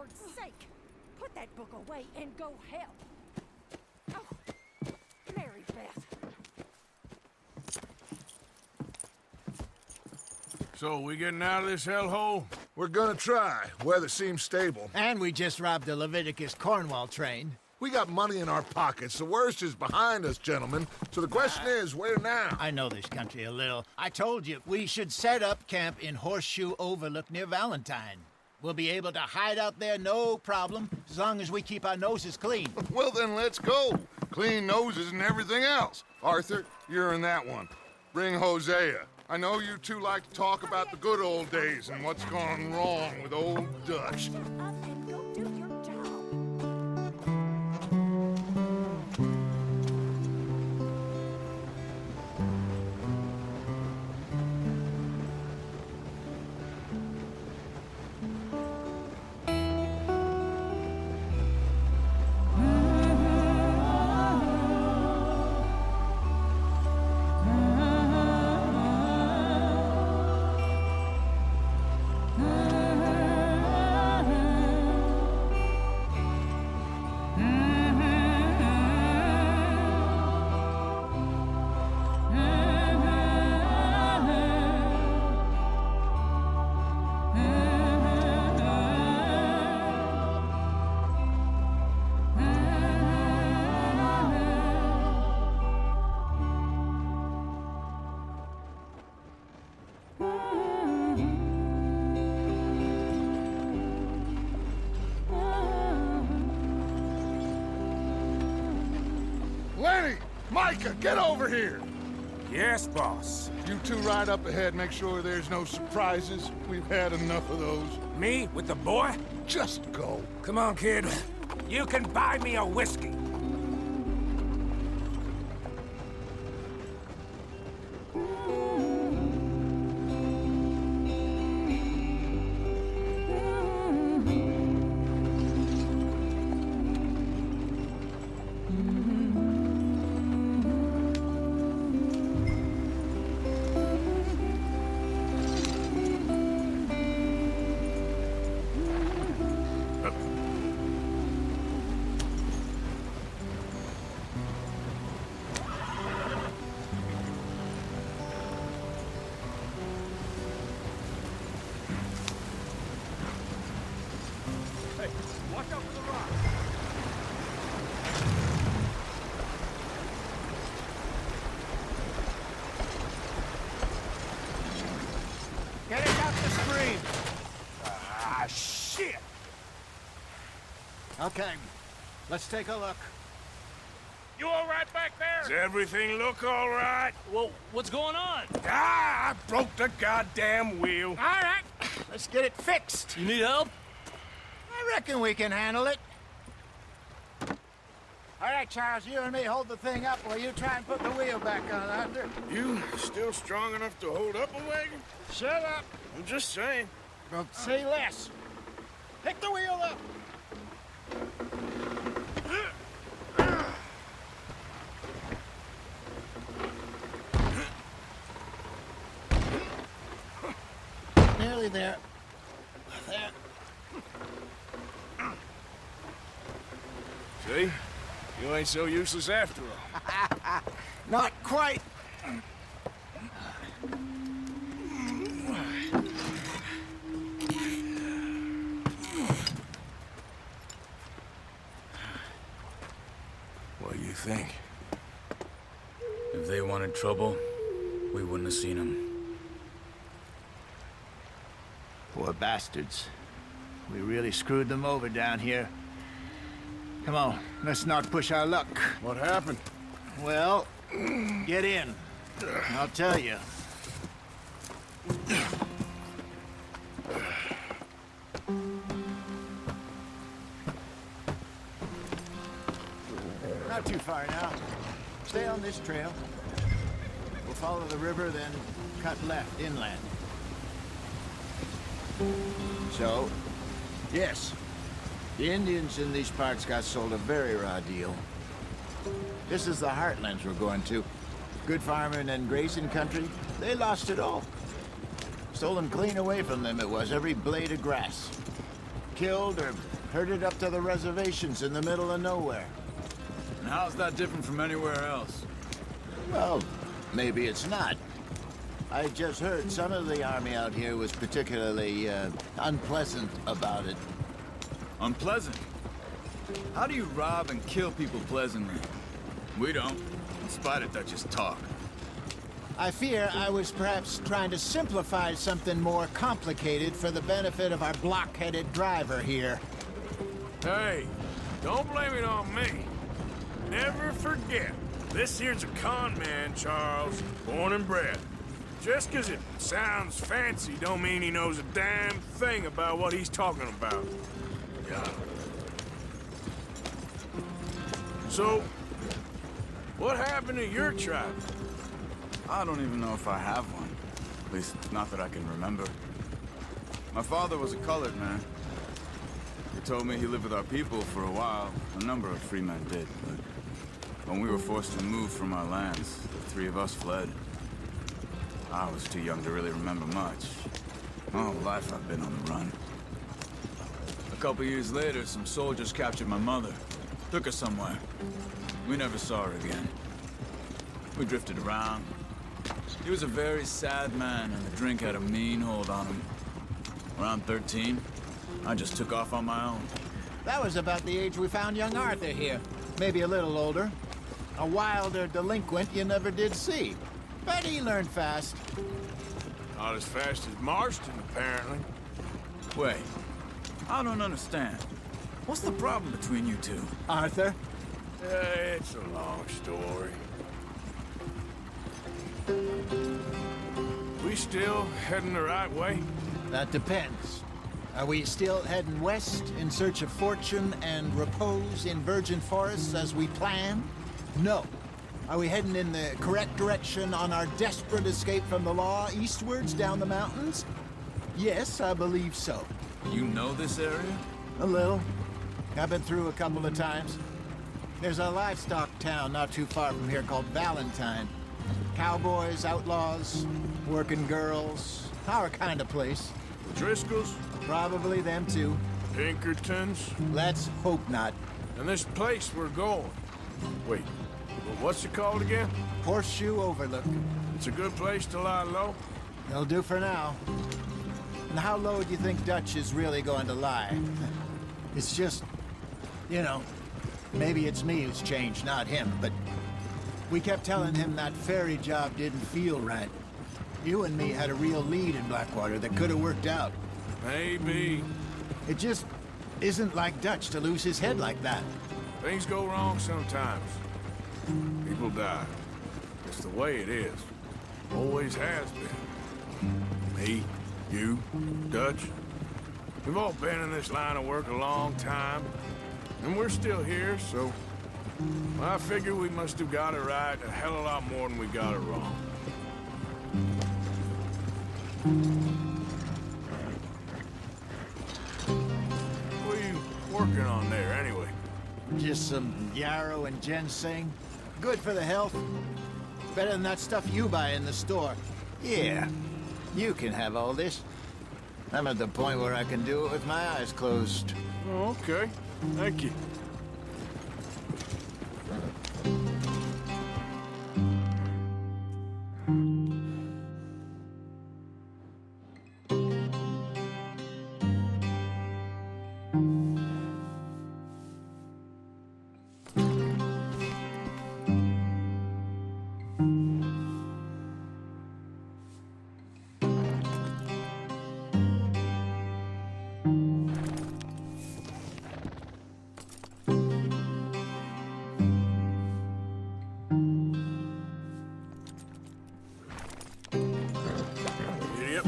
Lord's sake! Put that book away and go help! Oh, Mary Beth. So, we getting out of this hellhole? We're gonna try. Weather seems stable. And we just robbed a Leviticus Cornwall train. We got money in our pockets. The worst is behind us, gentlemen. So the question is, where now? I know this country a little. I told you, we should set up camp in Horseshoe Overlook near Valentine. We'll be able to hide out there, no problem, as long as we keep our noses clean. Well, then let's go. Clean noses and everything else. Arthur, you're in that one. Bring Hosea. I know you two like to talk about the good old days and what's gone wrong with old Dutch. Shut up and go do your job. Lenny! Micah, get over here! Yes, boss. You two ride up ahead, make sure there's no surprises. We've had enough of those. Me with the boy? Just go. Come on, kid. You can buy me a whiskey. Watch out for the rock. Get it up the stream. Ah, shit! Okay, let's take a look. You all right back there? Does everything look all right? Well, what's going on? Ah, I broke the goddamn wheel. All right, let's get it fixed. You need help? I reckon we can handle it. All right, Charles, you and me hold the thing up while you try and put the wheel back on, Arthur. You still strong enough to hold up a wagon? Shut up. I'm just saying. Well, say less. Pick the wheel up. Nearly there. There. See? You ain't so useless after all. Not quite. What do you think? If they wanted trouble, we wouldn't have seen them. Poor bastards. We really screwed them over down here. Come on, let's not push our luck. What happened? Well, get in. I'll tell you. Not too far now. Stay on this trail. We'll follow the river, then cut left inland. So, yes, the Indians in these parts got sold a very raw deal. This is the heartlands we're going to. Good farming and grazing country, they lost it all. Stolen clean away from them it was, every blade of grass. Killed or Herded up to the reservations in the middle of nowhere. And how's that different from anywhere else? Well, maybe it's not. I just heard some of the army out here was particularly, unpleasant about it. Unpleasant? How do you rob and kill people pleasantly? We don't, in spite of Dutch's talk. I fear I was perhaps trying to simplify something more complicated for the benefit of our block-headed driver here. Hey, don't blame it on me. Never forget, this here's a con man, Charles, born and bred. Just 'cause it sounds fancy don't mean he knows a damn thing about what he's talking about. Yeah. So, what happened to your tribe? I don't even know if I have one. At least, not that I can remember. My father was a colored man. He told me he lived with our people for a while. A number of free men did, but when we were forced to move from our lands, the three of us fled. I was too young to really remember much. My whole life I've been on the run. A couple years later, some soldiers captured my mother. Took her somewhere. We never saw her again. We drifted around. He was a very sad man, and the drink had a mean hold on him. Around 13, I just took off on my own. That was about the age we found young Arthur here. Maybe a little older. A wilder delinquent you never did see. But he learned fast. Not as fast as Marston, apparently. Wait, I don't understand. What's the problem between you two? Arthur? It's a long story. We still heading the right way? That depends. Are we still heading west in search of fortune and repose in virgin forests as we planned? No. Are we heading in the correct direction on our desperate escape from the law eastwards down the mountains? Yes, I believe so. You know this area? A little. I've been through a couple of times. There's a livestock town not too far from here called Valentine. Cowboys, outlaws, working girls, our kind of place. Driscoll's? Probably them too. Pinkertons? Let's hope not. And this place we're going. Wait, what's it called again? Horseshoe Overlook. It's a good place to lie low? They'll do for now. And how low do you think Dutch is really going to lie? It's just, you know, maybe it's me who's changed, not him, but we kept telling him that ferry job didn't feel right. You and me had a real lead in Blackwater that could have worked out. Maybe. It just isn't like Dutch to lose his head like that. Things go wrong sometimes. People die. It's the way it is. Always has been. Me, you, Dutch. We've all been in this line of work a long time. And we're still here, so I figure we must have got it right a hell of a lot more than we got it wrong. What are you working on there, anyway? Just some yarrow and ginseng. Good for the health. Better than that stuff you buy in the store. Yeah, you can have all this. I'm at the point where I can do it with my eyes closed. Oh, okay. Thank you. Yep.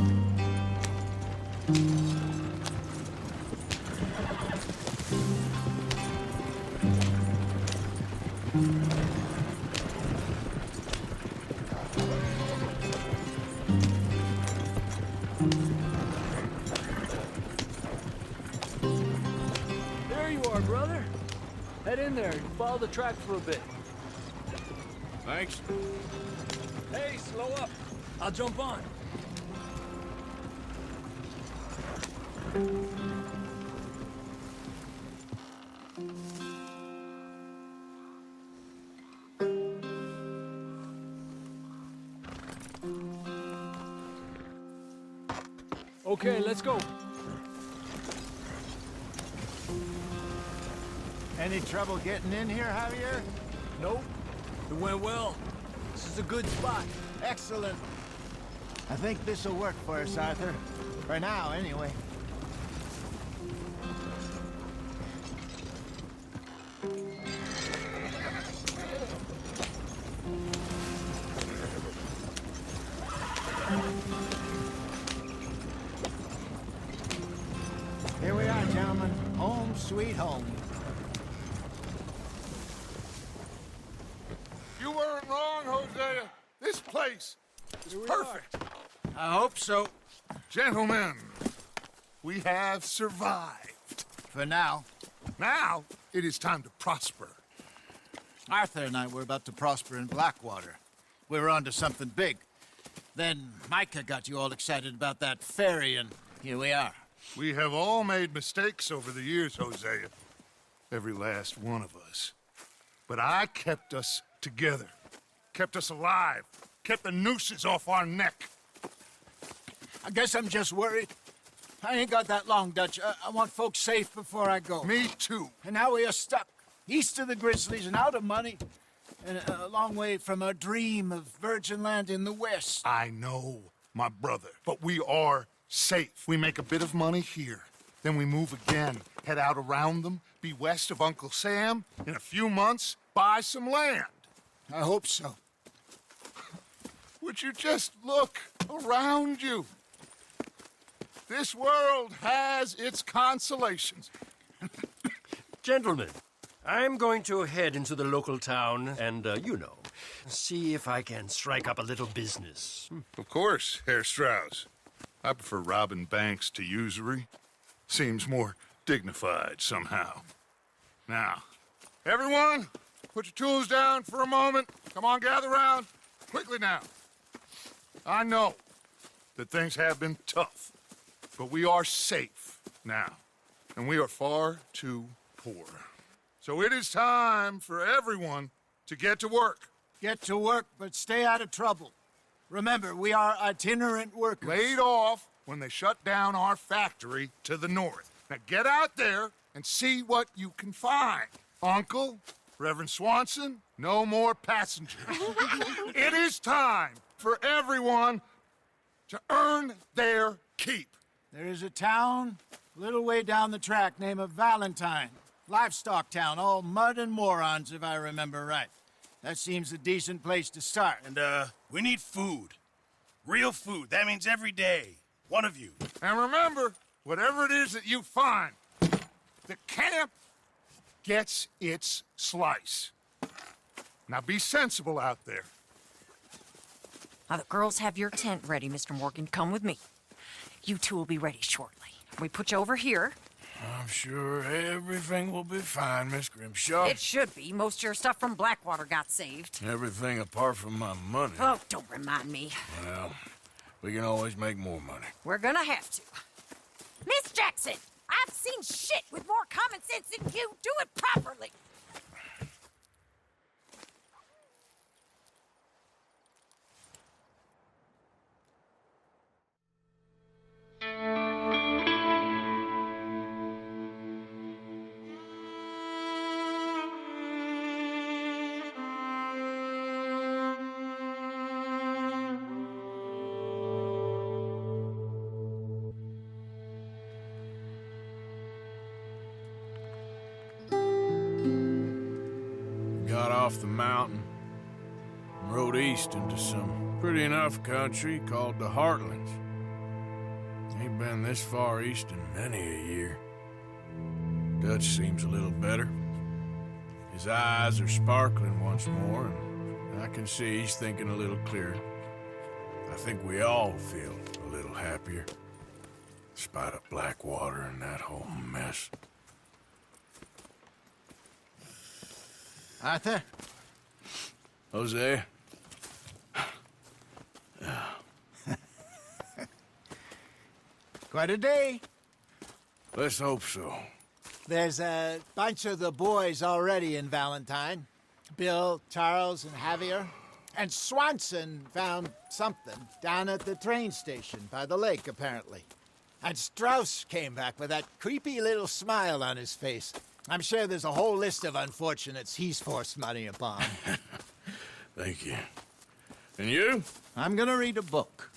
There you are, brother. Head in there and follow the track for a bit. Thanks. Hey, slow up. I'll jump on. Okay, let's go. Any trouble getting in here, Javier? Nope. It went well. This is a good spot. Excellent. I think this'll work for us, Arthur. For now, anyway. Here we are, gentlemen. Home sweet home. You weren't wrong, Hosea. This place is perfect. I hope so. Gentlemen, we have survived. For now. Now, it is time to prosper. Arthur and I were about to prosper in Blackwater. We were onto something big. Then Micah got you all excited about that ferry, and here we are. We have all made mistakes over the years, Hosea. Every last one of us. But I kept us together. Kept us alive. Kept the nooses off our neck. I guess I'm just worried. I ain't got that long, Dutch. I want folks safe before I go. Me too. And now we are stuck, east of the Grizzlies and out of money, and a long way from our dream of virgin land in the west. I know, my brother. But we are safe. We make a bit of money here. Then we move again, head out around them, be west of Uncle Sam. In a few months, buy some land. I hope so. Would you just look around you? This world has its consolations. Gentlemen, I'm going to head into the local town and, see if I can strike up a little business. Of course, Herr Strauss. I prefer robbing banks to usury. Seems more dignified somehow. Now, everyone, put your tools down for a moment. Come on, gather round. Quickly now. I know that things have been tough, but we are safe now, and we are far too poor. So it is time for everyone to get to work. Get to work, but stay out of trouble. Remember, we are itinerant workers. Laid off when they shut down our factory to the north. Now get out there and see what you can find. Uncle, Reverend Swanson, no more passengers. It is time for everyone to earn their keep. There is a town a little way down the track named Valentine. Livestock town, all mud and morons, if I remember right. That seems a decent place to start. And, we need food. Real food. That means every day. One of you. And remember, whatever it is that you find, the camp gets its slice. Now be sensible out there. Now, the girls have your tent ready, Mr. Morgan. Come with me. You two will be ready shortly. We put you over here. I'm sure everything will be fine, Miss Grimshaw. It should be. Most of your stuff from Blackwater got saved. Everything apart from my money. Oh, don't remind me. Well, we can always make more money. We're gonna have to. Miss Jackson, I've seen shit with more common sense than you. Do it properly. Got off the mountain and rode east into some pretty enough country called the Heartlands. Ain't been this far east in many a year. Dutch seems a little better. His eyes are sparkling once more, and I can see he's thinking a little clearer. I think we all feel a little happier, in spite of Blackwater and that whole mess. Arthur? Hosea? Quite a day. Let's hope so. There's a bunch of the boys already in Valentine. Bill, Charles, and Javier. And Swanson found something down at the train station by the lake, apparently. And Strauss came back with that creepy little smile on his face. I'm sure there's a whole list of unfortunates he's forced money upon. Thank you. And you? I'm gonna read a book.